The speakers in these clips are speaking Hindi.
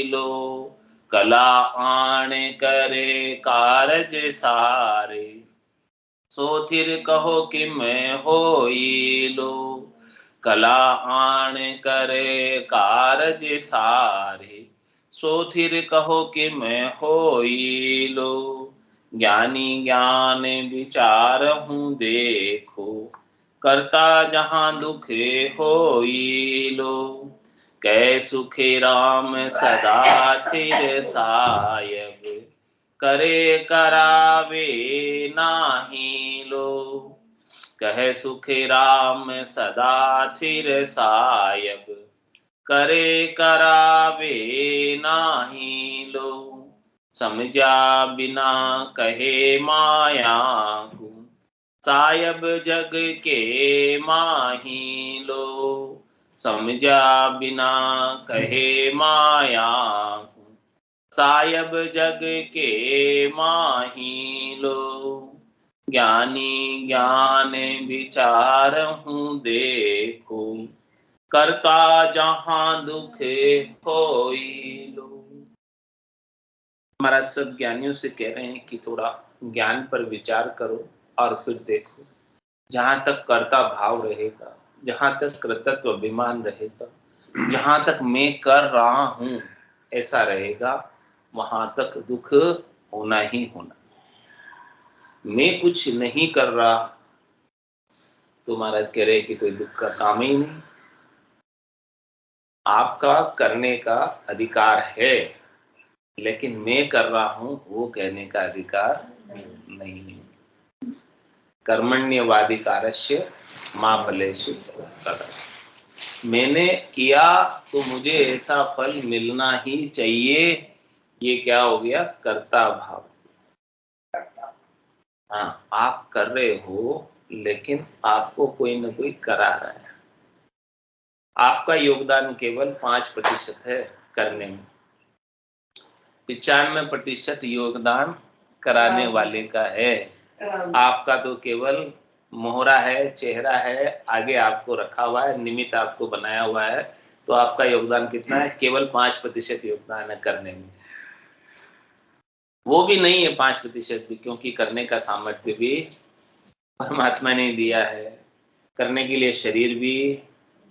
लो, कला आण करे कारज सारे, सो थिर कहो कि मैं होई लो, कला आण करे कारज सारे, सो थिर कहो कि मैं होई लो, ज्ञानी ज्ञान विचार हूँ देखो, करता जहाँ दुखे होई लो, कै सुखे राम सदा थिर सायब, करे करावे नाही लो, कहे सुखे राम सदा थिर सायब, करे करावे नाही लो, समझा बिना कहे माया को, सायब जग के माही लो, समझा बिना कहे माया को, सायब जग के माही लो, ज्ञानी ज्ञान विचार हूँ देखो, करता जहाँ दुख होई लो। हमारा सब ज्ञानियों से कह रहे हैं कि थोड़ा ज्ञान पर विचार करो और फिर देखो, जहां तक कर्ता भाव रहेगा, जहां तक कृतत्व अभिमान रहेगा, जहां तक मैं कर रहा हूं ऐसा रहेगा, वहां तक दुख होना ही होना। मैं कुछ नहीं कर रहा तो महाराज कह रहे कि कोई दुख का काम ही नहीं। आपका करने का अधिकार है, लेकिन मैं कर रहा हूं वो कहने का अधिकार नहीं है। कर्मण्यवाधिकारस्य मा फलेषु कदाचन। मैंने किया तो मुझे ऐसा फल मिलना ही चाहिए, ये क्या हो गया? कर्ता भाव। हाँ, आप कर रहे हो लेकिन आपको कोई ना कोई करा रहा है। आपका योगदान केवल 5% है करने में, 95% योगदान कराने वाले का है। आपका तो केवल मोहरा है, चेहरा है, आगे आपको रखा हुआ है, निमित्त आपको बनाया हुआ है। तो आपका योगदान कितना है? केवल 5% योगदान है करने में। वो भी नहीं है 5% भी, क्योंकि करने का सामर्थ्य भी परमात्मा ने दिया है, करने के लिए शरीर भी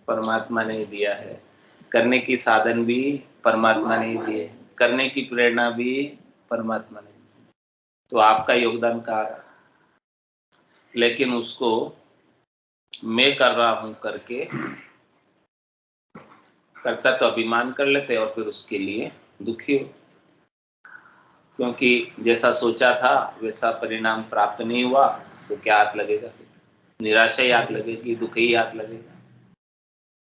परमात्मा ने दिया है, करने की साधन भी परमात्मा ने दिए, करने की प्रेरणा भी परमात्मा ने दी। तो आपका योगदान कहाँ रहा? लेकिन उसको मैं कर रहा हूं करके करता तो अभिमान कर लेते और फिर उसके लिए दुखी हो, क्योंकि जैसा सोचा था वैसा परिणाम प्राप्त नहीं हुआ तो क्या हाथ लगेगा? निराशा ही हाथ लगेगी, दुख ही हाथ लगेगा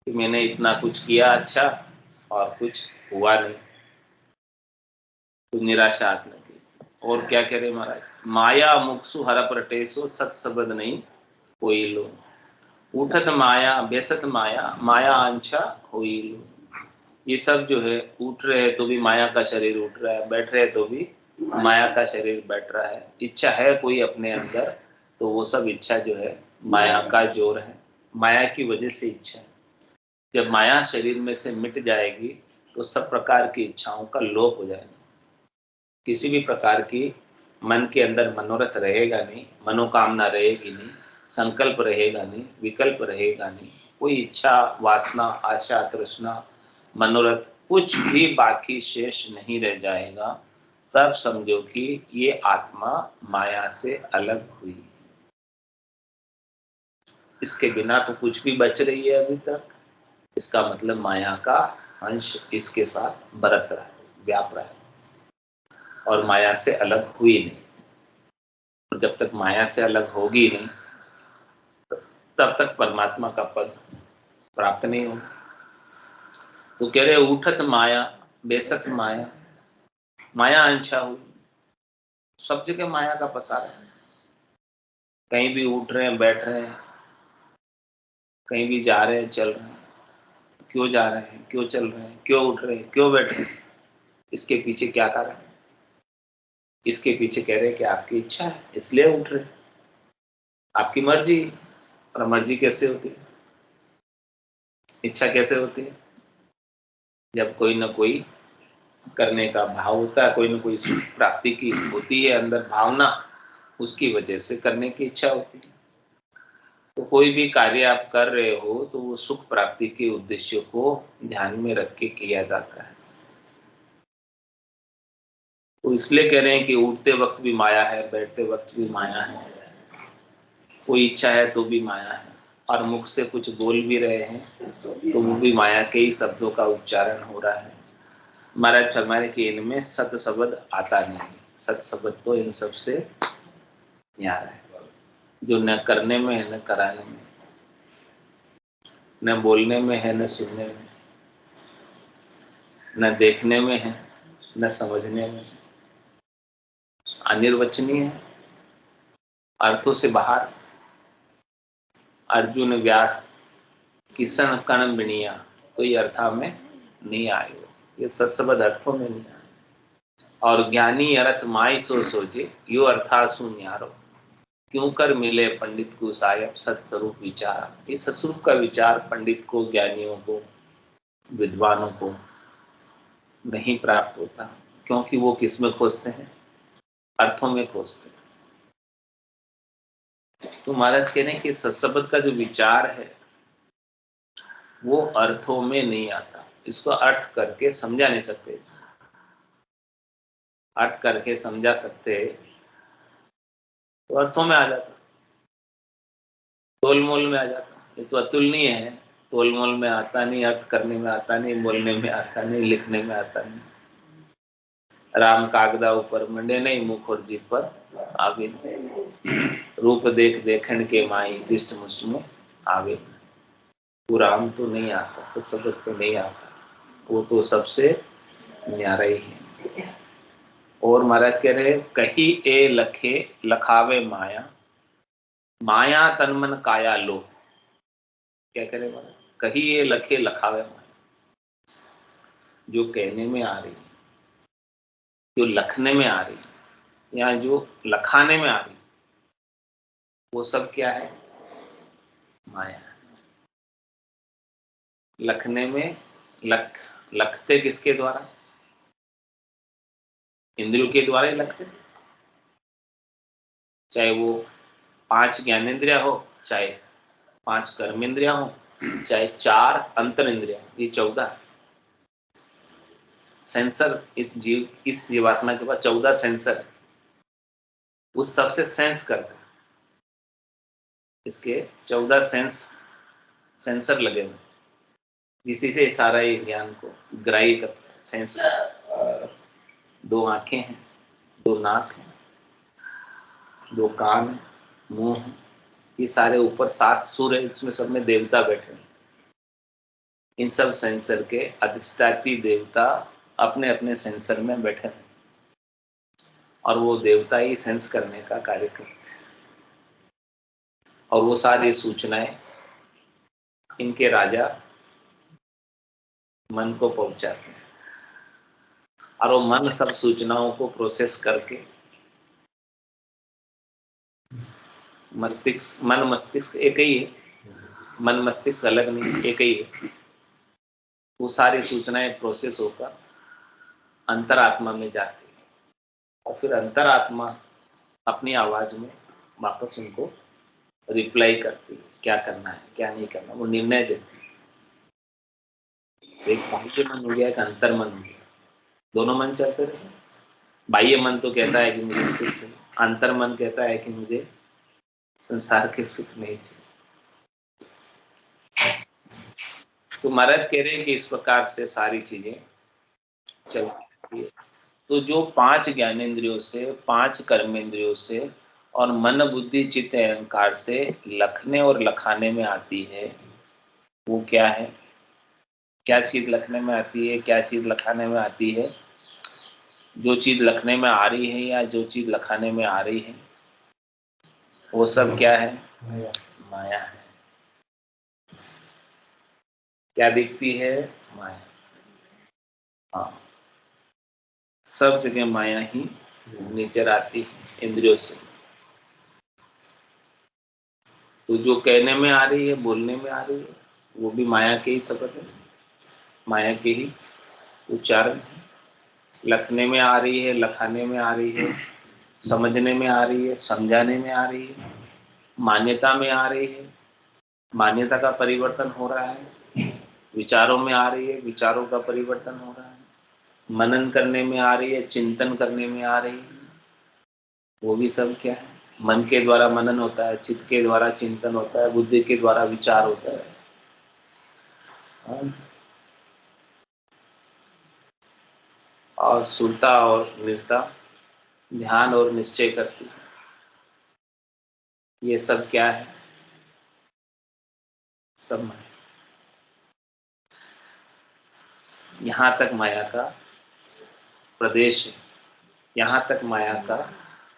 कि मैंने इतना कुछ किया अच्छा और कुछ हुआ नहीं, तो निराशा हाथ लगेगी। और क्या कह रहे महाराज? माया मुक्सु हर प्रटेसो सत शब्द नहीं कोई लो, उठत माया बेसत माया माया आंछा होई लो। ये सब जो है, उठ रहे हैं तो भी माया का शरीर उठ रहा है, बैठ रहे हैं तो भी माया का शरीर बैठ रहा है। इच्छा है कोई अपने अंदर तो वो सब इच्छा जो है माया का जोर है, माया की वजह से इच्छा है। जब माया शरीर में से मिट जाएगी तो सब प्रकार की इच्छाओं का लोप हो जाएगा। किसी भी प्रकार की मन के अंदर मनोरथ रहेगा नहीं, मनोकामना रहेगी नहीं, संकल्प रहेगा नहीं, विकल्प रहेगा नहीं, कोई इच्छा वासना आशा तृष्णा मनोरथ कुछ भी बाकी शेष नहीं रह जाएगा। तब समझो कि ये आत्मा माया से अलग हुई। इसके बिना तो कुछ भी बच रही है अभी तक, इसका मतलब माया का अंश इसके साथ बरत रहा है, व्याप रहा है, और माया से अलग हुई नहीं। और जब तक माया से अलग होगी नहीं तब तक परमात्मा का पद प्राप्त नहीं होगा। तो कह रहे उठत माया बेसत माया माया अंशा हुई। सब जगह माया का पसारा है, कहीं भी उठ रहे हैं बैठ रहे हैं, कहीं भी जा रहे हैं चल रहे हैं। क्यों जा रहे हैं, क्यों चल रहे हैं, क्यों उठ रहे हैं, क्यों बैठ रहे हैं? इसके पीछे क्या कारण है? इसके पीछे कह रहे हैं कि आपकी इच्छा है इसलिए उठ रहे हैं, आपकी मर्जी। और मर्जी कैसे होती है, इच्छा कैसे होती है? जब कोई ना कोई करने का भाव होता है, कोई ना कोई सुख प्राप्ति की होती है अंदर भावना, उसकी वजह से करने की इच्छा होती है। तो कोई भी कार्य आप कर रहे हो तो वो सुख प्राप्ति के उद्देश्य को ध्यान में रख के किया जाता है। तो इसलिए कह रहे हैं कि उठते वक्त भी माया है, बैठते वक्त भी माया है, कोई इच्छा है तो भी माया है, और मुख से कुछ बोल भी रहे हैं तो वो भी माया के ही शब्दों का उच्चारण हो रहा है। महाराज फरमाए कि इनमें सत शब्द आता नहीं, सत शब्द तो इन सबसे न्यारा है, जो न करने में है, न कराने में, न बोलने में है, न सुनने में, न देखने में है, न समझने में, अनिर्वचनीय है, अर्थों से बाहर। अर्जुन व्यास किसन कण बिणिया तो ये अर्था में नहीं आयो, ये सत्सबद अर्थों में नहीं आए। और ज्ञानी अर्थ माई सो सोचे, यो अर्था सुन्यारो, क्यों कर मिले पंडित को सायब सत्स्वरूप विचार। ये सत्स्वरूप का विचार पंडित को, ज्ञानियों को, विद्वानों को नहीं प्राप्त होता, क्योंकि वो किस में खोजते हैं? अर्थों में खोजते हैं। तो महाराज कह रहे हैं कि सत्सबद का जो विचार है वो अर्थों में नहीं आता, इसको अर्थ करके समझा नहीं सकते। अर्थ करके समझा सकते तो अर्थों में आ जाता, तोल मोल में आ जाता। ये तो अतुलनीय है, तोल मोल में आता नहीं, अर्थ करने में आता नहीं, बोलने में आता नहीं, लिखने में आता नहीं। राम कागदा ऊपर मंडे नहीं, मुख और जीभ पर आवे। रूप देख देखण के माई दिष्ट मुष्ट में आवे। वो राम तो नहीं आता, सत्सबद तो नहीं आता, वो तो सबसे न्यारा ही है। और महाराज कह रहे कही ए लखे लखावे माया, माया तन मन काया लो। क्या कह रहे महाराज? कही ए लखे लखावे माया, जो कहने में आ रही, जो लखने में आ रही, या जो लखाने में आ रही, वो सब क्या है? माया। लखने में लखते किसके द्वारा? इंद्रियों के द्वारा ही लखते, चाहे वो 5 ज्ञानेंद्रिया हो, चाहे 5 कर्मेंद्रिया हो, चाहे 4 अंतर इंद्रिया, ये 14 सेंसर इस जीवात्मा के पास 14 सेंसर, उस सबसे सेंस करता है। इसके 14 सेंसर लगे हुए, जिसी से सारा ये ज्ञान को ग्राही करता है। सेंस, 2 आंखें हैं, 2 नाक हैं, 2 कान हैं, मुंह है, ये सारे ऊपर 7 सुर है, इसमें सब में देवता बैठे हैं। इन सब सेंसर के अधिष्ठात्री देवता अपने अपने सेंसर में बैठे हैं, और वो देवता ही सेंस करने का कार्य करते हैं, और वो सारी सूचनाएं इनके राजा मन को पहुंचाते हैं, और वो मन सब सूचनाओं को प्रोसेस करके मस्तिष्क, मन मस्तिष्क एक ही है, मन मस्तिष्क अलग नहीं, एक ही है। वो सारी सूचनाएं प्रोसेस होकर अंतरात्मा में जाती है, और फिर अंतरात्मा अपनी आवाज में वापस उनको रिप्लाई करती है, क्या करना है क्या नहीं करना, वो निर्णय देती है। एक बाह्य मन हो गया, एक अंतर मन हो गया, दोनों मन चलते रहे। बाह्य मन तो कहता है कि मुझे सुख चाहिए, अंतर मन कहता है कि मुझे संसार के सुख नहीं चाहिए। तो महाराज कह रहे हैं कि इस प्रकार से सारी चीजें चलती है। तो जो 5 ज्ञानेंद्रियों से, 5 कर्मेंद्रियों से और मन बुद्धि चित्त अहंकार से लखने और लखाने में आती है, वो क्या है? क्या चीज लखने में आती है, क्या चीज लखाने में आती है? जो चीज लखने में आ रही है या जो चीज लखाने में आ रही है, वो सब क्या है? माया है। क्या दिखती है? माया। हाँ, सब जगह माया ही नेचर आती है इंद्रियों से। तो जो कहने में आ रही है, बोलने में आ रही है, वो भी माया के ही शब्द है, माया के ही उच्चारण है। लखने में आ रही है, लखाने में आ रही है, समझने में आ रही है, समझाने में आ रही है, मान्यता में आ रही है, मान्यता का परिवर्तन हो रहा है, विचारों में आ रही है, विचारों का परिवर्तन हो रहा है, मनन करने में आ रही है, चिंतन करने में आ रही है। वो भी सब क्या है? मन के द्वारा मनन होता है, चित्त के द्वारा चिंतन होता है, बुद्धि के द्वारा विचार होता है। और सुरता और निर्ता ध्यान और निश्चय करती है। ये सब क्या है? सब माया। यहाँ तक माया का प्रदेश है, यहाँ तक माया का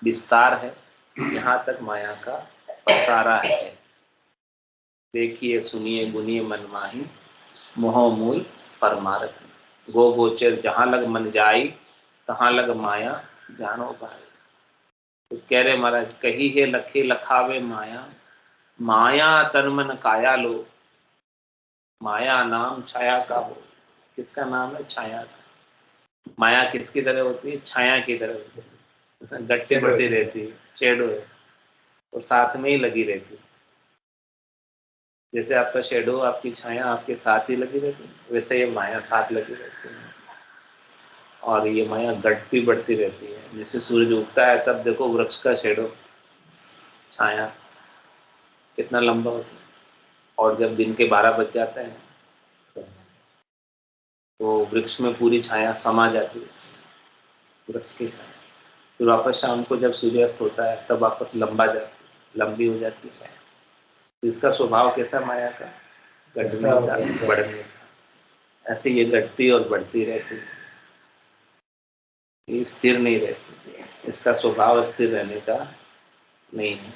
विस्तार है, यहाँ तक माया का पसारा है। देखिए सुनिए गुनिए मन माही, मोह मूल परमारथ। गो गोचर जहां लग मन जाई, तहां लग माया जानो भाई। तो कह रहे महाराज, कही है लखे लखावे माया, माया तन मन काया लो। माया नाम छाया का हो। किसका नाम है? छाया का। माया किसकी तरह होती है? छाया की तरह होती है, घटती बढ़ती रहती है, शेडो है, और साथ में ही लगी रहती है। जैसे आपका शेडो, आपकी छाया आपके साथ ही लगी रहती है, वैसे ये माया साथ लगी रहती है। और ये माया घटती बढ़ती रहती है। जैसे सूरज उगता है तब देखो वृक्ष का शेडो, छाया कितना लंबा होता है, और जब दिन के 12 बज जाते हैं तो वृक्ष में पूरी छाया समा जाती है, वृक्ष की छाया। फिर वापस शाम को जब सूर्यास्त होता है तब वापस लंबी हो जाती है छाया। तो इसका स्वभाव कैसा माया का? घटने का, बढ़ने का। ऐसे ये घटती और बढ़ती रहती है, ये स्थिर नहीं रहती। इसका स्वभाव स्थिर रहने का नहीं है।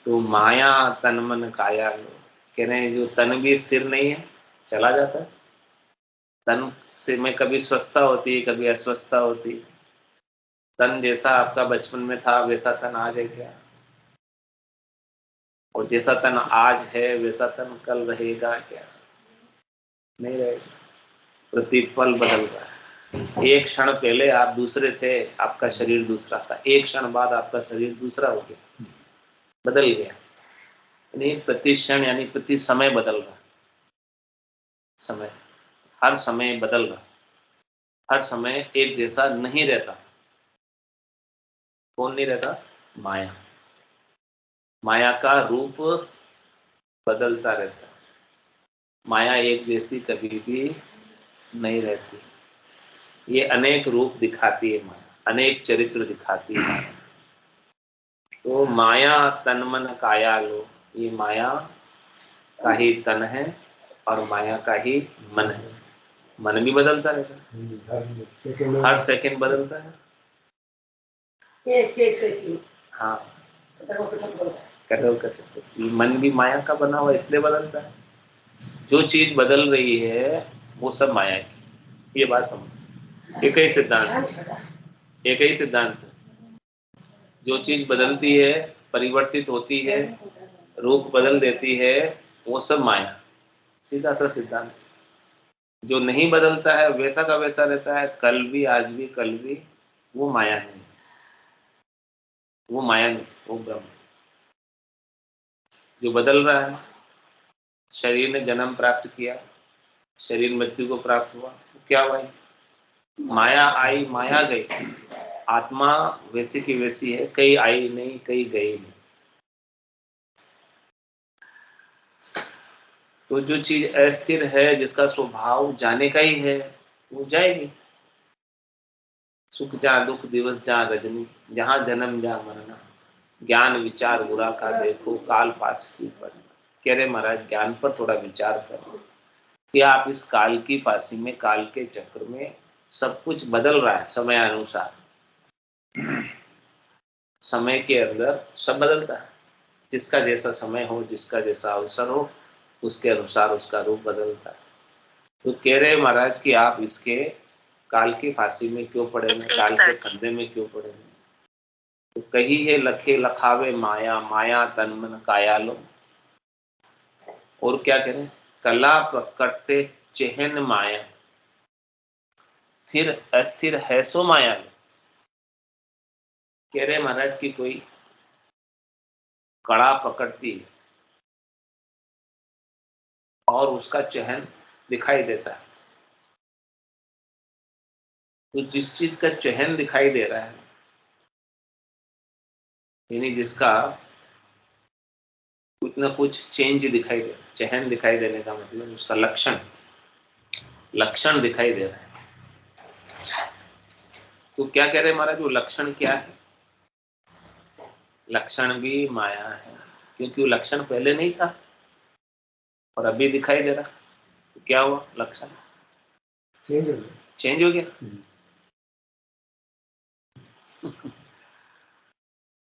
तो माया तन मन काया लो। कह रहे हैं जो तन भी स्थिर नहीं है, चला जाता है। तन से में कभी स्वस्थता होती है, कभी अस्वस्थता होती है। तन जैसा आपका बचपन में था वैसा तन आज है क्या? और जैसा तन आज है वैसा तन कल रहेगा क्या? नहीं रहेगा। प्रतिपल बदल रहा है। एक क्षण पहले आप दूसरे थे, आपका शरीर दूसरा था, एक क्षण बाद आपका शरीर दूसरा हो गया, बदल गया। यानी प्रति क्षण यानी प्रति समय बदल रहा। समय, हर समय बदल रहा, हर समय एक जैसा नहीं रहता। कौन नहीं रहता? माया। माया का रूप बदलता रहता है। माया एक जैसी कभी भी नहीं रहती। ये अनेक रूप दिखाती है माया, अनेक चरित्र दिखाती है माया। तो माया तन मन काया लो। ये माया का ही तन है और माया का ही मन है। मन भी बदलता रहता है, हर सेकंड बदलता है। एक सेकंड। हाँ, कटो मन भी माया का बना हुआ इसलिए बदलता है। जो चीज बदल रही है वो सब माया की। ये बात समझ। एक ही सिद्धांत, एक ही सिद्धांत। जो चीज बदलती है, परिवर्तित होती है, रूप बदल देती है, वो सब माया। सीधा सा सिद्धांत। जो नहीं बदलता है वैसा का वैसा रहता है, कल भी, आज भी, कल भी, वो माया नहीं, वो माया नहीं, वो ब्रह्म। जो बदल रहा है, शरीर ने जन्म प्राप्त किया, शरीर मृत्यु को प्राप्त हुआ, तो क्या हुआ? माया आई, माया गई। आत्मा वैसी की वैसी है, कहीं आई नहीं, कहीं गई नहीं। तो जो चीज अस्थिर है, जिसका स्वभाव जाने का ही है, वो जाएगी। सुख जा दुख दिवस जा रजनी, जहां जन्म जा मरना, ज्ञान विचार बुरा का देखो, काल पास की पड़ना। कह रहे महाराज, ज्ञान पर थोड़ा विचार करो कि आप इस काल की फांसी में, काल के चक्र में, सब कुछ बदल रहा है समय अनुसार। समय के अंदर सब बदलता है। जिसका जैसा समय हो, जिसका जैसा अवसर हो, उसके अनुसार उसका रूप बदलता है। तो कह रहे महाराज कि आप इसके काल की फांसी में क्यों पड़े हैं, काल के फंदे में क्यों पड़े हैं? तो कही है लखे लखावे माया, माया तन मन काया लो। और क्या करें? कला प्रकटे चेहन माया। स्थिर अस्थिर है सो माया में। कह रहे महाराज की कोई कड़ा पकड़ती है और उसका चहन दिखाई देता है, तो जिस चीज का चहन दिखाई दे रहा है, यानी जिसका कुछ ना कुछ चेंज दिखाई दे, चहन दिखाई देने का मतलब उसका लक्षण दिखाई दे रहा है, तो क्या कह रहे हैं महाराज, वो लक्षण क्या है? लक्षण भी माया है, क्योंकि वो लक्षण पहले नहीं था और अभी दिखाई दे रहा, तो क्या हुआ? लक्षण चेंज हो गया।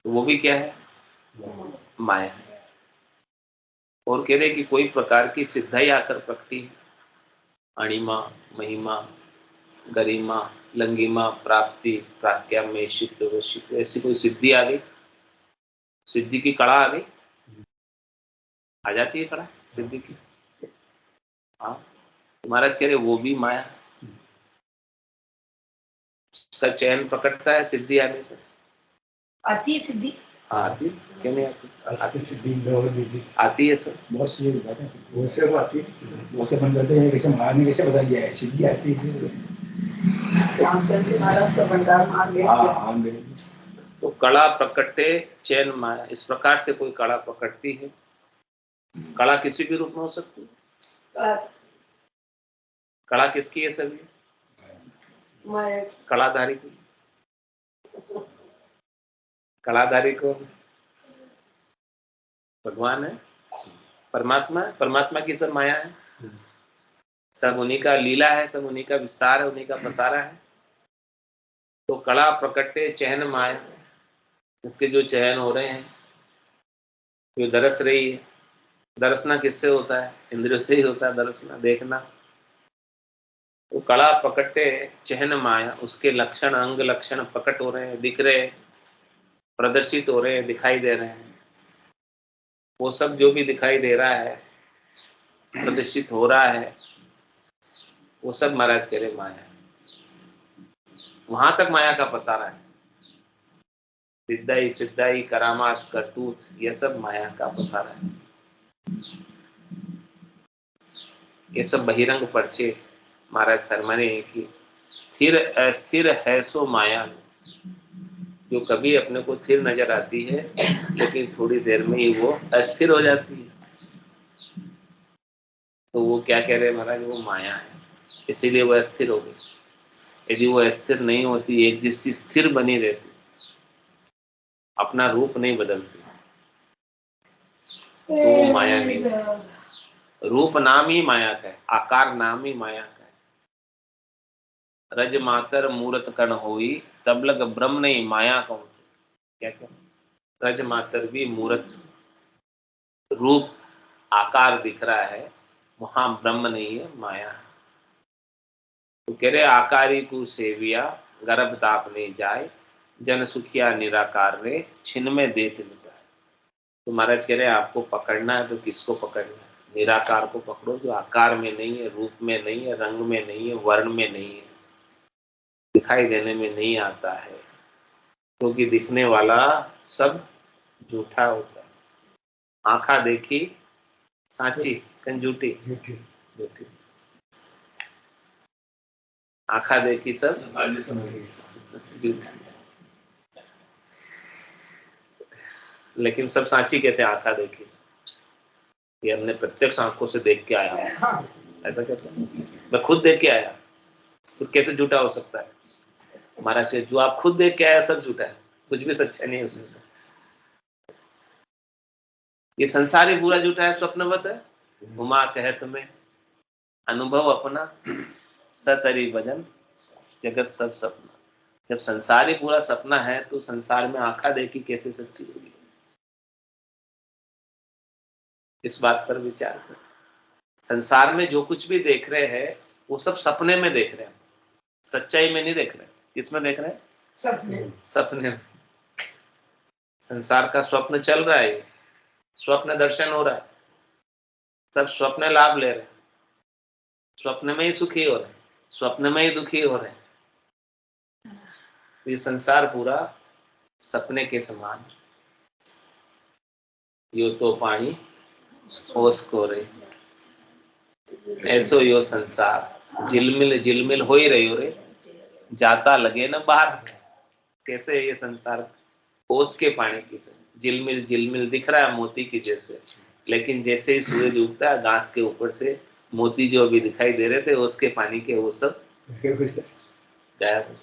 तो वो भी क्या है? माया है। और कह रहे कि कोई प्रकार की सिद्धाई आकर प्रकटी है, अणिमा, महिमा, गरिमा, लंगिमा, प्राप्ति, प्राज्ञाम्य, शित्व, वशित्व, ऐसी कोई सिद्धि आ गई, सिद्धि की कड़ा आ गई, आ जाती है कड़ा सिद्धि की। हाँ, महाराज कह रहे वो भी माया, उसका चयन पकड़ता है सिद्धि आने पर। आती है सिद्धि? आती, क्यों नहीं आती? आती सिद्धि आती है सर, बहुत सी बातें वो से वो आती है, वो से बन जाते हैं, कैसे महाराज ने कैसे बता दिया है, सिद्धि आती है। महाराज का भंडार मार गया। हाँ, तो कड़ा प्रकटे चैन माया, इस प्रकार से कोई कड़ा पकड़ती है। कड़ा किसी भी रूप में हो सकती है। कड़ा किसकी है सभी? कड़ाधारी की। कड़ाधारी को भगवान है, परमात्मा है, परमात्मा की सब माया है, सब उन्हीं का लीला है, सब उन्हीं का विस्तार है, उन्हीं का पसारा है। तो कड़ा प्रकटे चहन माया, इसके जो चयन हो रहे हैं, जो दरस रही है, दरसना किससे होता है? इंद्रियों से ही होता है दरसना, देखना। तो कड़ा प्रकटे चहन माया, उसके लक्षण, अंग लक्षण प्रकट हो रहे हैं, दिख रहे हैं, प्रदर्शित हो रहे हैं, दिखाई दे रहे हैं। वो सब जो भी दिखाई दे रहा है, प्रदर्शित हो रहा है, वो सब महाराज कह रहे माया है। वहां तक माया का पसारा है। सिद्धाई सिद्धाई, करामात, करतूत, ये सब माया का पसारा है। ये सब बहिरंग पर्चे महाराज फरमाने कि स्थिर अस्थिर है सो माया, जो कभी अपने को स्थिर नजर आती है लेकिन थोड़ी देर में ही वो अस्थिर हो जाती है। तो वो क्या कह रहे हैं महाराज, वो माया है, इसीलिए वो अस्थिर हो गई। यदि वो अस्थिर नहीं होती, एक जैसी स्थिर बनी रहती, अपना रूप नहीं बदलती, तो वो माया नहीं होती। रूप नाम ही माया का है, आकार नाम ही माया का है। रज मातर मूर्त कण होई, तब लग ब्रह्म नहीं माया कौन। क्या क्या? रज मातर भी मूर्त रूप आकार दिख रहा है, वहां ब्रह्म नहीं है, माया है। तो कह रहे आकारी को सेविया, गर्भ ताप नहीं जाए, जन सुखिया निराकार रे, छिन में देत निकाय। तो महाराज कह रहे आपको पकड़ना है तो किसको पकड़ना है? निराकार को पकड़ो, जो आकार में नहीं है, रूप में नहीं है, रंग में नहीं है, वर्ण में नहीं है, दिखाई देने में नहीं आता है, क्योंकि दिखने वाला सब झूठा होता है। आंखा देखी सांची कंजूटी, झूठी। आंखा देखी सब झूठी, लेकिन सब सांची कहते हैं आंखा देखी। ये हमने प्रत्यक्ष आंखों से देख के आया हूं, ऐसा कहते हैं। मैं खुद देख के आया, तो कैसे झूठा हो सकता है? हमारा जो आप खुद देख के आया सब झूठा है, कुछ भी सच्चा नहीं है उसमें से। ये संसार ही पूरा झूठा है, स्वप्नवत है। घुमा कहे तुम्हें अनुभव अपना, सतरी भजन जगत सब सपना। जब संसार ही पूरा सपना है तो संसार में आंखा देखी कैसे सच्ची होगी? इस बात पर विचार करें। संसार में जो कुछ भी देख रहे हैं वो सब सपने में देख रहे हैं, सच्चाई में नहीं देख रहे। किसमें देख रहे हैं? सपने में। संसार का स्वप्न चल रहा है, स्वप्न दर्शन हो रहा है, सब स्वप्न लाभ ले रहे हैं, स्वप्न में ही सुखी हो रहे हैं, स्वप्न में ही दुखी हो रहे हैं, ये संसार पूरा सपने के समान, यो तो पानी ओस को रे, ऐसो यो संसार झिलमिल झिलमिल हो ही रही हो रे, जाता लगे ना बाहर। कैसे ये संसार ओस के पानी की झिलमिल झिलमिल दिख रहा है मोती की जैसे, लेकिन जैसे ही सूरज उगता है घास के ऊपर से मोती जो अभी दिखाई दे रहे थे ओस के पानी के, वो सब गायब।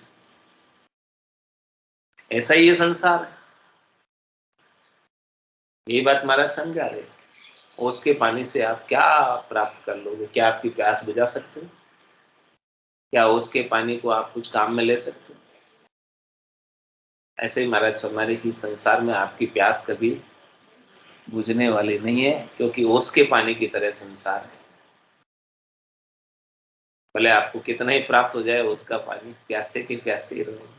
ऐसा ही ये संसार है। ये बात महाराज समझा रहे। ओस के पानी से आप क्या प्राप्त कर लोगे? क्या आपकी प्यास बुझा सकते हो? क्या ओस के पानी को आप कुछ काम में ले सकते हो? ऐसे ही महाराज हमारे की संसार में आपकी प्यास कभी बुझने वाली नहीं है, क्योंकि ओस के पानी की तरह संसार है। भले आपको कितना ही प्राप्त हो जाए ओस का पानी, प्यासे के प्यासे ही रहोगे।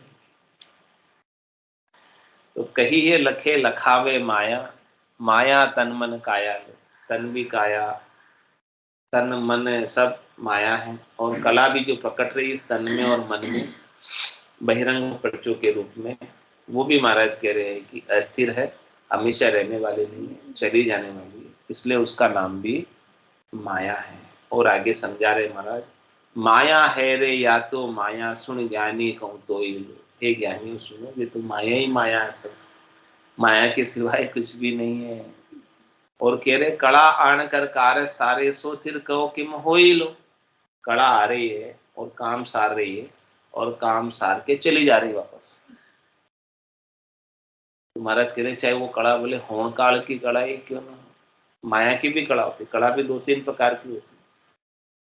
तो कहिए लखे लखावे माया, माया तन मन काया, तन भी काया, तन मन सब माया है, और कला भी जो प्रकट रही इस तन में और मन में बहिरंग पर्चों के रूप में, वो भी महाराज कह रहे हैं कि अस्थिर है, हमेशा रहने वाली नहीं है, चली जाने वाली है, इसलिए उसका नाम भी माया है। और आगे समझा रहे महाराज, माया है रे या तो माया, सुन ज्ञानी कहूँ तो ही लो। हे ज्ञानी सुनो, ये तो माया ही माया है, सब माया के सिवाय कुछ भी नहीं है। और कह रहे कड़ा आण कर कार्य सारे, सो थिर कहो किम हो ही लो। कड़ा आ रही है और काम सार रही है, और काम सार के चली जा रही वापस। तो महाराज कह रहे चाहे वो कड़ा बोले होण काल की कड़ा ही क्यों ना, माया की भी कड़ा होती है। कड़ा भी 2-3 प्रकार की होती है।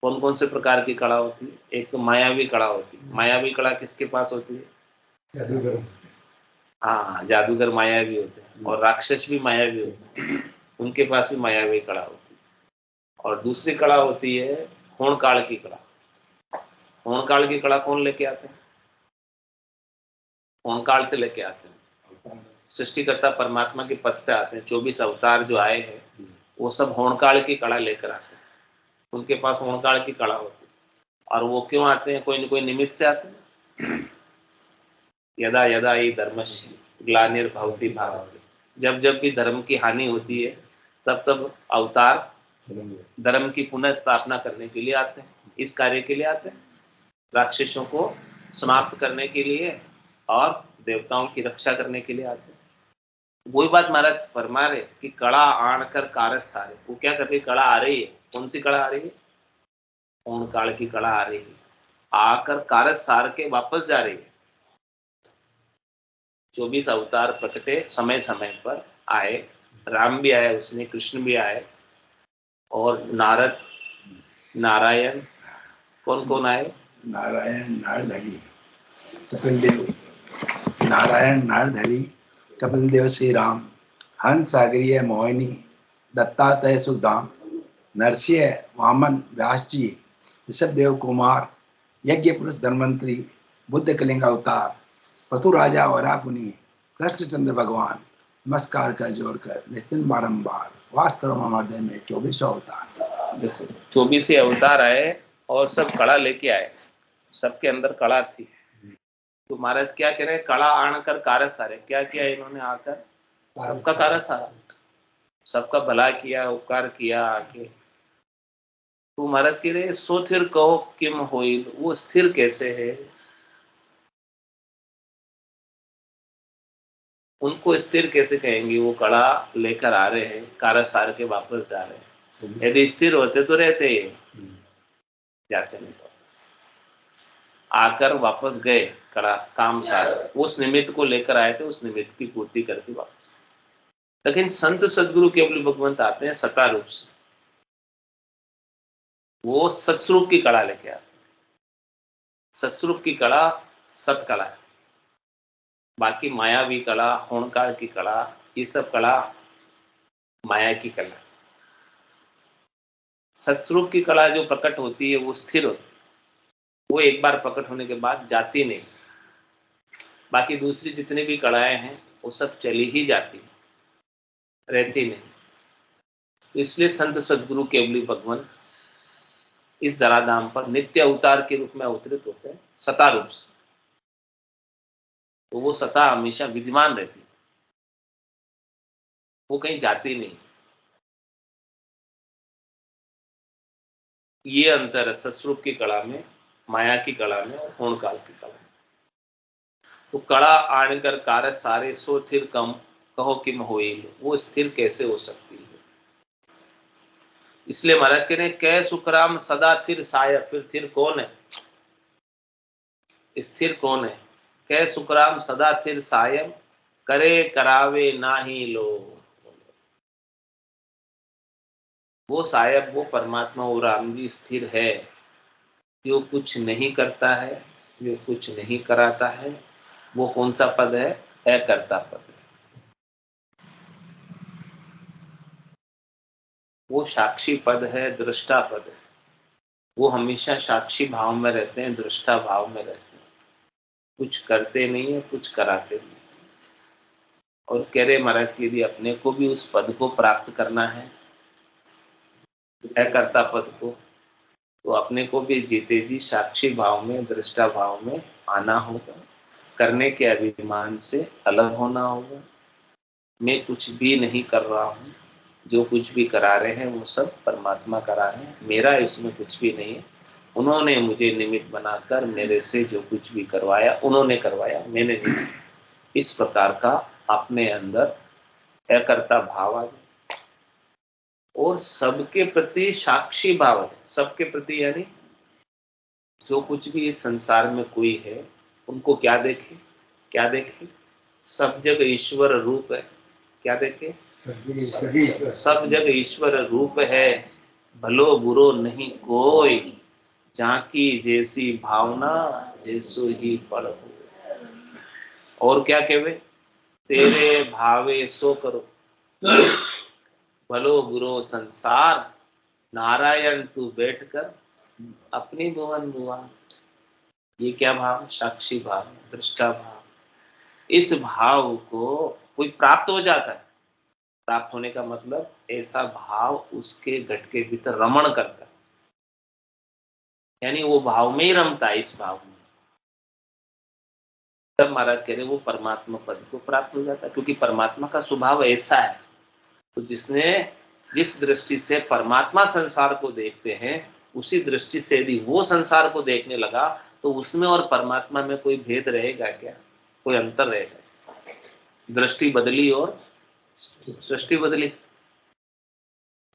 कौन कौन से प्रकार की कड़ा होती है? एक तो मायावी कड़ा होती है। मायावी कड़ा किसके पास होती है? जादूगर। हाँ, जादूगर मायावी होते हैं, और राक्षस भी मायावी होते हैं, उनके पास भी मायावी कड़ा होती है। और दूसरी कड़ा होती है होण काल की कड़ा। होण काल की कड़ा कौन लेके आते हैं? होण काल से लेके आते हैं, सृष्टिकर्ता परमात्मा के पद से आते हैं। 24 अवतार जो आए हैं वो सब होण काल की कड़ा लेकर आते हैं। उनके पास होण काल की कड़ा होती है। और वो क्यों आते हैं? कोई न कोई निमित्त से आते हैं। यदा यदा ही धर्मस्य ग्लानिर्भवति भारत, जब जब भी धर्म की हानि होती है तब तब अवतार धर्म की पुनः स्थापना करने के लिए आते हैं। इस कार्य के लिए आते हैं, राक्षसों को समाप्त करने के लिए और देवताओं की रक्षा करने के लिए आते हैं। वही बात महाराज फरमा रहे कि कड़ा आण कर कारज सारे। वो क्या कर रही? कड़ा आ रही है। कौन सी कड़ा आ रही है? होण काल की कड़ा आ रही है, आकर कारज सार के वापस जा रही है। 24 अवतार प्रकटे, समय समय पर आए। राम भी आए उसमें, कृष्ण भी आए, और नारद, नारायण, कौन कौन आए? नारायण नारधरी कपिल देव, नारायण नारधरी कपिल देव श्री राम, हंस सागरीय मोहिनी दत्तात्रेय सुदाम, नरसिंह वामन व्यास जी, ऋषभ देव कुमार, यज्ञ पुरुष धन्वंतरी, बुद्ध कलिंग अवतार, पतु राजा वरापुनि, कृष्णचंद्र भगवान, नमस्कार कर जोड़कर निस्तिन बारंबार वास करो हमारे में 24 अवतार। देखो 24 अवतार आए और सब कड़ा लेके आए, सबके अंदर कड़ा थी। तो महाराज क्या कह रहे हैं? कड़ा आण कर कारज सारे। क्या किया इन्होंने? आकर सबका कारज सारा, सबका भला किया, उपकार किया आके। तो महाराज कह रहे सो थिर कहो किम होइल, वो स्थिर कैसे है? उनको स्थिर कैसे कहेंगे? वो कड़ा लेकर आ रहे हैं, कारज सार के वापस जा रहे हैं। यदि स्थिर होते तो रहते, जाते नहीं वापस। आकर वापस गए, कड़ा काम सार, उस निमित्त को लेकर आए थे, उस निमित्त की पूर्ति करके वापस। लेकिन संत सदगुरु केवल भगवंत आते हैं सता रूप से, वो सत्स्वरूप की कड़ा लेके आते हैं। सत्स्वरूप की कड़ा सत कला है। बाकी मायावी कला, होणकाल की कला, ये सब कला माया की कला। सत्स्वरूप की कला जो प्रकट होती है वो स्थिर होती है, वो एक बार प्रकट होने के बाद जाती नहीं। बाकी दूसरी जितनी भी कलाएं हैं वो सब चली ही जाती है, रहती नहीं। इसलिए संत सदगुरु केवली भगवंत इस धराधाम पर नित्य अवतार के रूप में अवतरित होते हैं, सता रूप से। तो वो सत्ता हमेशा विद्यमान रहती है, वो कहीं जाती नहीं। ये अंतर है सस्वरूप की कला में, माया की कला में और पूर्ण काल की कला में। तो कला आणकर कारज सारे सो थिर कम कहो किम होई, वो स्थिर कैसे हो सकती है। इसलिए महाराज कह रहे हैं कै सुखराम सदा थिर साय, फिर थिर कौन है, स्थिर कौन है। कै सुखराम सदा थिर सायम करे करावे नाही लो, वो सायब, वो परमात्मा, वो राम जी स्थिर है, जो कुछ नहीं करता है, जो कुछ नहीं कराता है। वो कौन सा पद है, अकर्ता पद है। वो साक्षी पद है, दृष्टा पद है। वो हमेशा साक्षी भाव में रहते हैं, दृष्टा भाव में रहते हैं, कुछ करते नहीं है, कुछ कराते नहीं। और कह रहे महाराज के लिए अपने को भी उस पद को प्राप्त करना है, अकर्ता पद को, तो अपने को भी जीते जी साक्षी भाव में, दृष्टा भाव में आना होगा। करने के अभिमान से अलग होना होगा। मैं कुछ भी नहीं कर रहा हूँ, जो कुछ भी करा रहे हैं वो सब परमात्मा करा रहे हैं, मेरा इसमें कुछ भी नहीं है। उन्होंने मुझे निमित्त बनाकर मेरे से जो कुछ भी करवाया, उन्होंने करवाया, मैंने नहीं। इस प्रकार का अपने अंदर अकर्ता भाव आ जाए और सबके प्रति साक्षी भाव है। सबके प्रति यानी जो कुछ भी इस संसार में कोई है उनको क्या देखे, क्या देखे, सब जग ईश्वर रूप है। क्या देखे, सब जग ईश्वर रूप है, भलो बुरो नहीं कोई, झांकी जैसी भावना जैसो ही फल हो। और क्या कहवे, तेरे भावे सो करो, भलो बुरो संसार, नारायण तू बैठकर अपनी भुवन भुवन। ये क्या भाव, साक्षी भाव, दृष्टा भाव। इस भाव को कोई प्राप्त हो जाता है। प्राप्त होने का मतलब ऐसा भाव उसके घट के भीतर रमण करता है, यानी वो भाव में ही रमता है, इस भाव में। तब महाराज कह रहे वो परमात्मा पद को प्राप्त हो जाता है, क्योंकि परमात्मा का स्वभाव ऐसा है। तो जिसने जिस दृष्टि से परमात्मा संसार को देखते हैं, उसी दृष्टि से यदि वो संसार को देखने लगा तो उसमें और परमात्मा में कोई भेद रहेगा क्या, कोई अंतर रहेगा। दृष्टि बदली और सृष्टि बदली।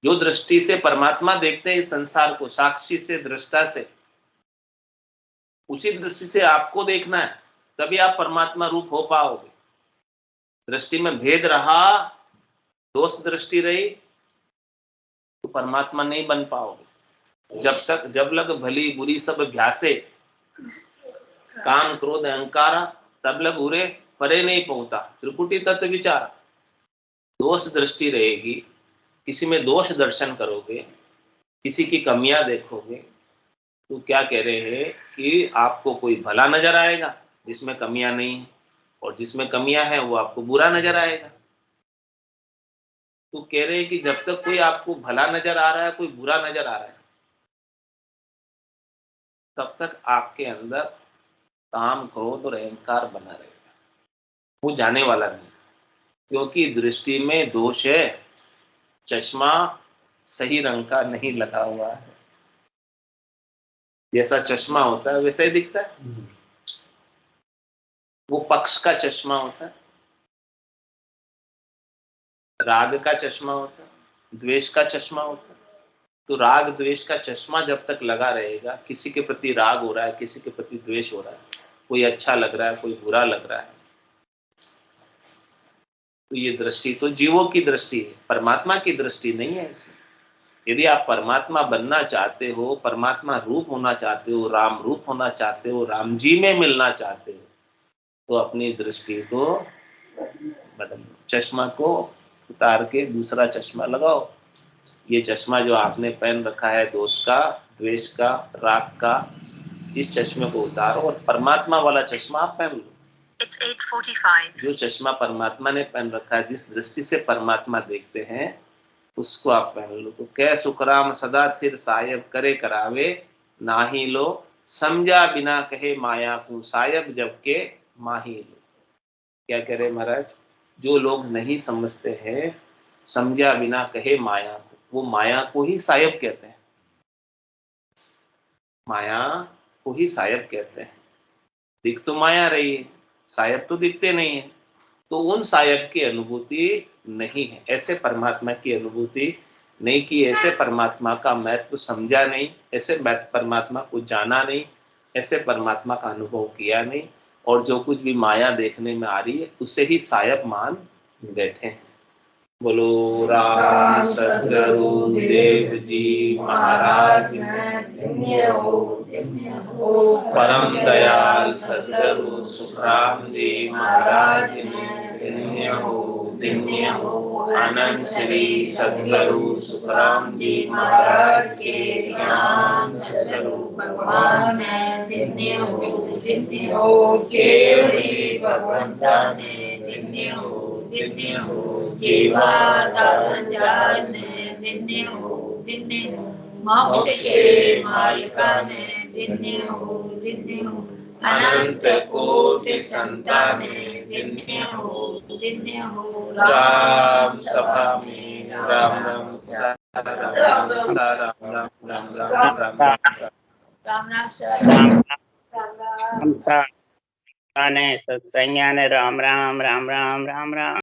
जो दृष्टि से परमात्मा देखते हैं इस संसार को, साक्षी से, दृष्टा से, उसी दृष्टि से आपको देखना है, तभी आप परमात्मा रूप हो पाओगे। दृष्टि में भेद रहा, दोष दृष्टि रही, तो परमात्मा नहीं बन पाओगे। जब लग भली बुरी सब भ्यासे, काम क्रोध अहंकार, तब लग उरे परे नहीं पहुंचा, त्रिपुटी तत्व विचार। दोष दृष्टि रहेगी, किसी में दोष दर्शन करोगे, किसी की कमियां देखोगे, तो क्या कह रहे हैं कि आपको कोई भला नजर आएगा जिसमें कमियां नहीं है, और जिसमें कमियां हैं वो आपको बुरा नजर आएगा। तो कह रहे हैं कि जब तक कोई आपको भला नजर आ रहा है, कोई बुरा नजर आ रहा है, तब तक आपके अंदर काम क्रोध और अहंकार बना रहेगा, वो जाने वाला नहीं। क्योंकि दृष्टि में दोष है, चश्मा सही रंग का नहीं लगा हुआ है। जैसा चश्मा होता है वैसा ही दिखता है, वो पक्ष का चश्मा होता है। राग का चश्मा होता है, द्वेष का चश्मा होता है। तो राग द्वेष का चश्मा जब तक लगा रहेगा, किसी के प्रति राग हो रहा है, किसी के प्रति द्वेष हो रहा है, कोई अच्छा लग रहा है, कोई बुरा लग रहा है, तो ये दृष्टि तो जीवों की दृष्टि है, परमात्मा की दृष्टि नहीं है ऐसी। यदि आप परमात्मा बनना चाहते हो, परमात्मा रूप होना चाहते हो, राम रूप होना चाहते हो, राम जी में मिलना चाहते हो, तो अपनी दृष्टि को बदलो, चश्मा को उतार के दूसरा चश्मा लगाओ। ये चश्मा जो आपने पहन रखा है दोष का, द्वेष का, राग का, इस चश्मे को उतारो और परमात्मा वाला चश्मा आप पहन लो। It's 8:45. जो चश्मा परमात्मा ने पहन रखा है, जिस दृष्टि से परमात्मा देखते हैं, उसको आप पहन लो। तो कै सुखराम सदा थिर सायब करे करावे नाही लो, समझा बिना कहे माया को सायब जबके माही लो। क्या कह रहे महाराज, जो लोग नहीं समझते हैं, समझा बिना कहे माया, वो माया को ही सायब कहते हैं, माया को ही सायब कहते हैं। दिख तो माया रही है, सायब तो दिखते नहीं है, तो उन सायब की अनुभूति नहीं है, ऐसे परमात्मा की अनुभूति नहीं की, ऐसे परमात्मा का महत्व समझा नहीं, ऐसे परमात्मा को जाना नहीं, ऐसे परमात्मा का अनुभव किया नहीं, और जो कुछ भी माया देखने में आ रही है उसे ही सायब मान बैठे हैं। बोलो राम सद्गुरु देव जी महाराज, धन्य हो, धन्य हो। परम दयाल सद्गुरु सुखराम जी महाराज धन्य हो, धन्य हो। अनंत श्री सद्गुरु सुखराम जी महाराज के ज्ञान स्वरूप भगवान धन्य हो, धन्य हो। केवली भगवंता ने धन्य हो, धन्य हो। जीवा धर्मजान धन्य हो, धन्य हो। मोक्ष के मालिका ने धन्य हो, धन्य हो। अनंत कोटि संतान धन्य हो, धन्य हो। राम सभा में राम राम राम राम राम राम राम राम राम राम सत्संग राम राम राम राम राम राम।